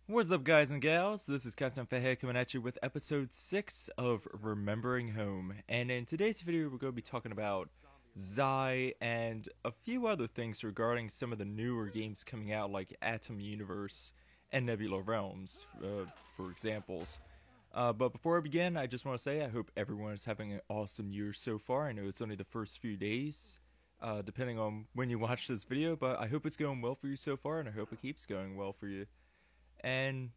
What's up, guys and gals? This is Captain Fahead coming at you with episode 6 of Remembering Home. And in today's video, we're going to be talking about Xi and a few other things regarding some of the newer games coming out, like Atom Universe and Nebula Realms, for examples. But before I begin, I just want to say I hope everyone is having an awesome year so far. I know it's only the first few days, depending on when you watch this video, but I hope it's going well for you so far, and I hope it keeps going well for you. And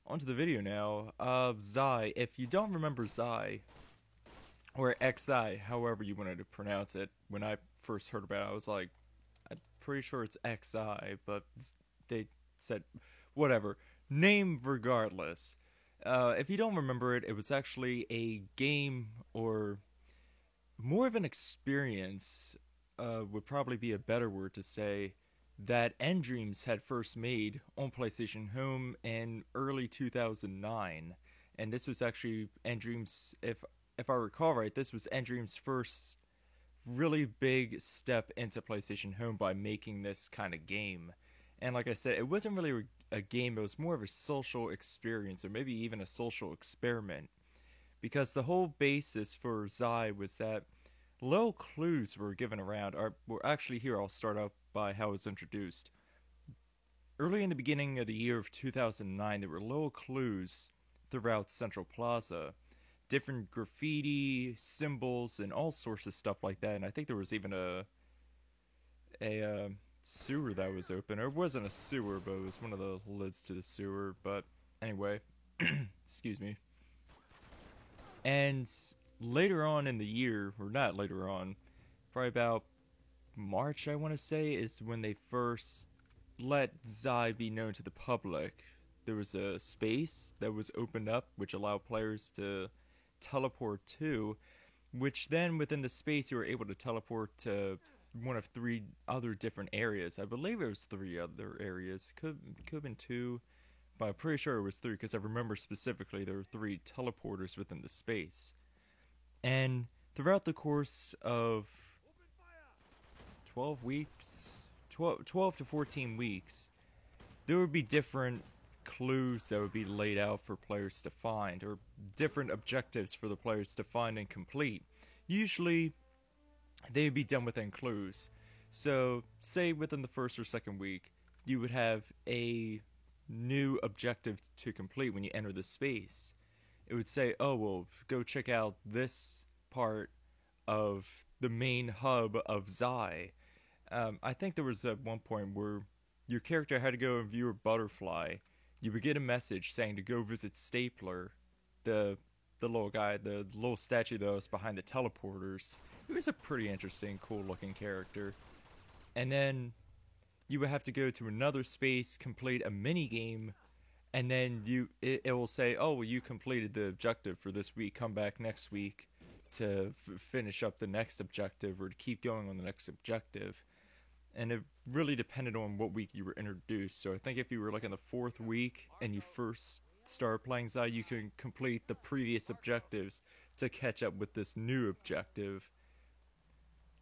onto the video now. Xi. If you don't remember Xi, or Xi, however you wanted to pronounce it, when I first heard about it, I was like, I'm pretty sure it's Xi, but they said, whatever. Name regardless. If you don't remember it, it was actually a game, or more of an experience, would probably be a better word to say, that nDreams had first made on PlayStation Home in early 2009. And this was actually nDreams, if I recall right, this was nDreams' first really big step into PlayStation Home by making this kind of game. And like I said, it wasn't really a game, it was more of a social experience, or maybe even a social experiment. Because the whole basis for Xi was that little clues were given around. Were actually, here I'll start out by how it was introduced. Early in the beginning of the year of 2009, there were little clues throughout Central Plaza, different graffiti, symbols, and all sorts of stuff like that. And I think there was even a sewer that was open, or it wasn't a sewer, but it was one of the lids to the sewer. But anyway, excuse me. And later on in the year, or not later on, probably about March, I want to say, is when they first let Xi be known to the public. There was a space that was opened up which allowed players to teleport to, which then within the space you were able to teleport to one of three other different areas. I believe it was three other areas. Could have been two, but I'm pretty sure it was three because I remember specifically there were three teleporters within the space. And throughout the course of 12 weeks, 12 to 14 weeks, there would be different clues that would be laid out for players to find, or different objectives for the players to find and complete. Usually, they would be done within clues. So, say within the first or second week, you would have a new objective to complete when you enter the space. It would say, oh, well, go check out this part of the main hub of Xi. I think there was at one point where your character had to go and view a butterfly. You would get a message saying to go visit Stapler, the little guy, the little statue that was behind the teleporters. He was a pretty interesting, cool looking character. And then you would have to go to another space, complete a mini game, and then it will say, oh, well, you completed the objective for this week. Come back next week to finish up the next objective, or to keep going on the next objective. And it really depended on what week you were introduced. So I think if you were like in the fourth week and you first started playing Xi, you can complete the previous objectives to catch up with this new objective.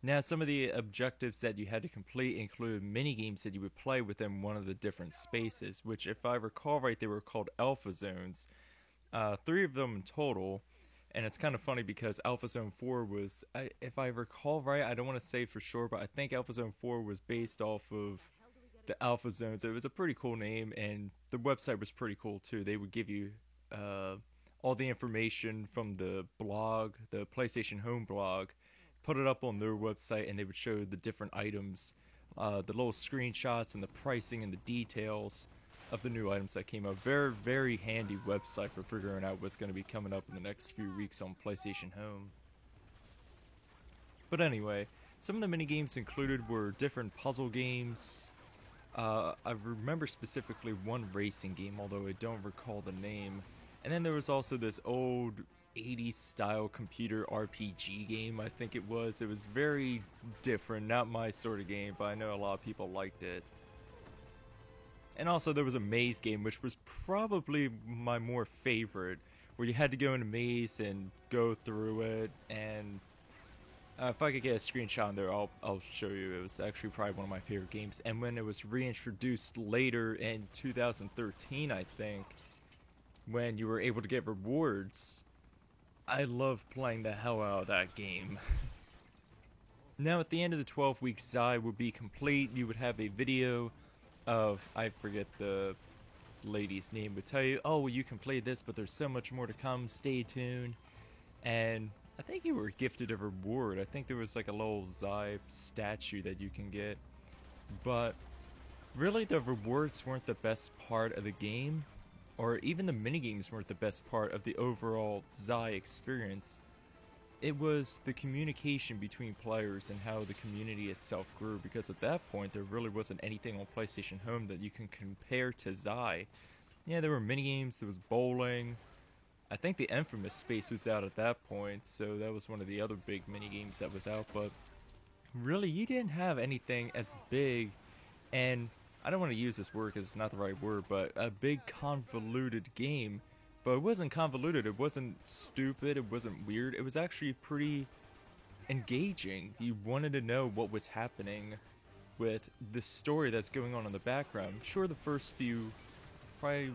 Now, some of the objectives that you had to complete included mini games that you would play within one of the different spaces, which, if I recall right, they were called Alpha Zones. Three of them in total. And it's kind of funny because Alpha Zone 4 was, if I recall right, I don't want to say for sure, but I think Alpha Zone 4 was based off of the Alpha Zones. It was a pretty cool name, and the website was pretty cool too. They would give you all the information from the blog, the PlayStation Home blog, put it up on their website, and they would show the different items, the little screenshots and the pricing and the details of the new items that came out. Very, very handy website for figuring out what's going to be coming up in the next few weeks on PlayStation Home. But anyway, some of the mini games included were different puzzle games. I remember specifically one racing game, although I don't recall the name. And then there was also this old 80s style computer RPG game, I think it was. It was very different, not my sort of game, but I know a lot of people liked it. And also there was a maze game, which was probably my more favorite, where you had to go in a maze and go through it, and If I could get a screenshot on there, I'll show you. It was actually probably one of my favorite games. And when it was reintroduced later in 2013, I think, when you were able to get rewards, I loved playing the hell out of that game. Now, at the end of the 12-week Xi would be complete. You would have a video of, I forget the lady's name, would tell you, oh, well, you can play this, but there's so much more to come. Stay tuned. And I think you were gifted a reward. I think there was like a little Xi statue that you can get. But really, the rewards weren't the best part of the game, or even the minigames weren't the best part of the overall Xi experience. It was the communication between players and how the community itself grew, because at that point there really wasn't anything on PlayStation Home that you can compare to Xi. Yeah, there were minigames, there was bowling. I think the Infamous space was out at that point, so that was one of the other big minigames that was out, but really you didn't have anything as big, and I don't want to use this word because it's not the right word, but a big convoluted game. But it wasn't convoluted, it wasn't stupid, it wasn't weird, it was actually pretty engaging. You wanted to know what was happening with the story that's going on in the background. Sure, the probably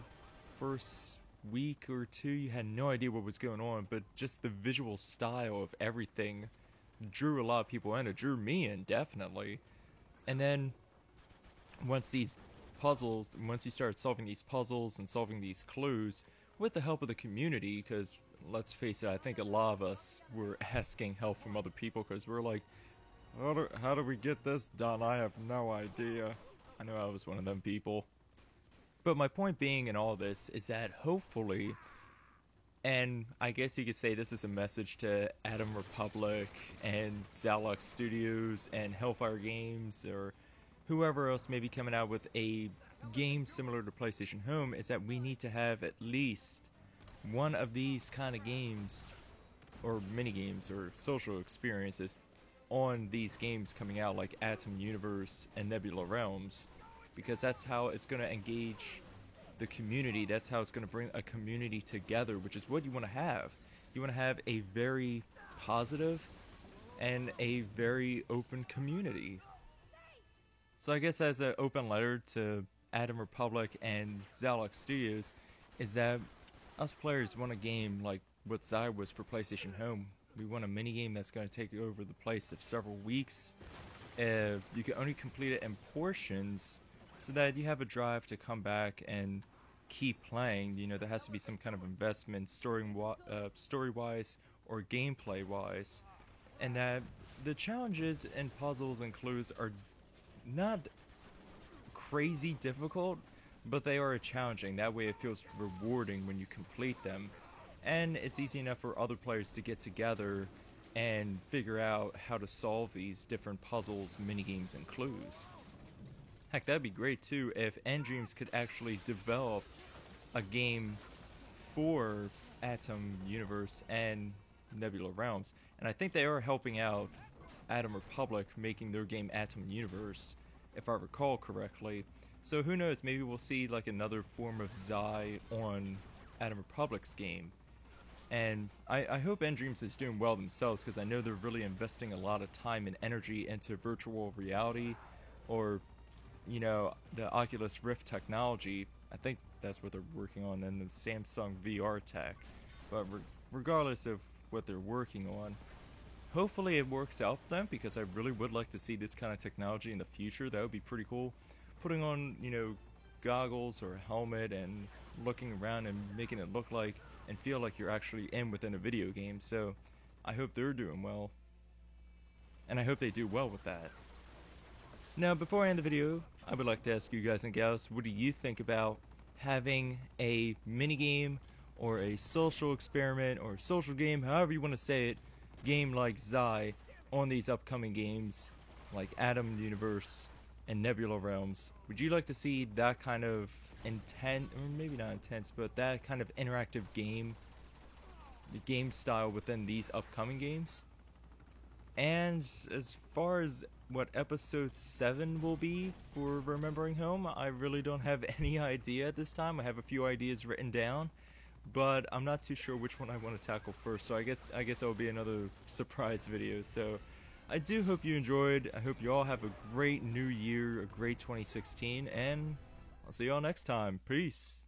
first week or two, you had no idea what was going on, but just the visual style of everything drew a lot of people in. It drew me in, definitely. And then, once you started solving these puzzles and solving these clues, with the help of the community, because let's face it, I think a lot of us were asking help from other people because we're like, how do we get this done? I have no idea. I know I was one of them people. But my point being in all this is that hopefully, and I guess you could say this is a message to Atom Republic and Zalux Studios and Hellfire Games or whoever else may be coming out with a game similar to PlayStation Home, is that we need to have at least one of these kind of games or mini games or social experiences on these games coming out, like Atom Universe and Nebula Realms, because that's how it's going to engage the community. That's how it's going to bring a community together, which is what you want to have. You want to have a very positive and a very open community. So I guess as an open letter to Atom Republic and Zalux Studios is that us players want a game like what Xi was for PlayStation Home. We want a minigame that's going to take over the place of several weeks. You can only complete it in portions so that you have a drive to come back and keep playing. You know, there has to be some kind of investment story-wise or gameplay-wise. And that the challenges and puzzles and clues are not crazy difficult, but they are challenging. That way it feels rewarding when you complete them, and it's easy enough for other players to get together and figure out how to solve these different puzzles, minigames, and clues. Heck, that'd be great too if nDreams could actually develop a game for Atom Universe and Nebula Realms, and I think they are helping out Atom Republic making their game Atom Universe, if I recall correctly. So who knows, maybe we'll see like another form of Xi on Atom Republic's game. And I hope nDreams is doing well themselves, because I know they're really investing a lot of time and energy into virtual reality, or, you know, the Oculus Rift technology. I think that's what they're working on, and the Samsung VR tech. But regardless of what they're working on, hopefully it works out for them, because I really would like to see this kind of technology in the future. That would be pretty cool. Putting on, you know, goggles or a helmet and looking around and making it look like and feel like you're actually within a video game. So I hope they're doing well, and I hope they do well with that. Now, before I end the video, I would like to ask you guys and gals, what do you think about having a minigame or a social experiment or social game, however you want to say it, game like Xi on these upcoming games like Atom Universe and Nebula Realms? Would you like to see that kind of intense, or maybe not intense, but that kind of interactive game, the game style within these upcoming games? And as far as what episode 7 will be for Remembering Home, I really don't have any idea at this time. I have a few ideas written down, but I'm not too sure which one I want to tackle first, so I guess that will be another surprise video. So I do hope you enjoyed. I hope you all have a great new year, a great 2016, and I'll see you all next time. Peace.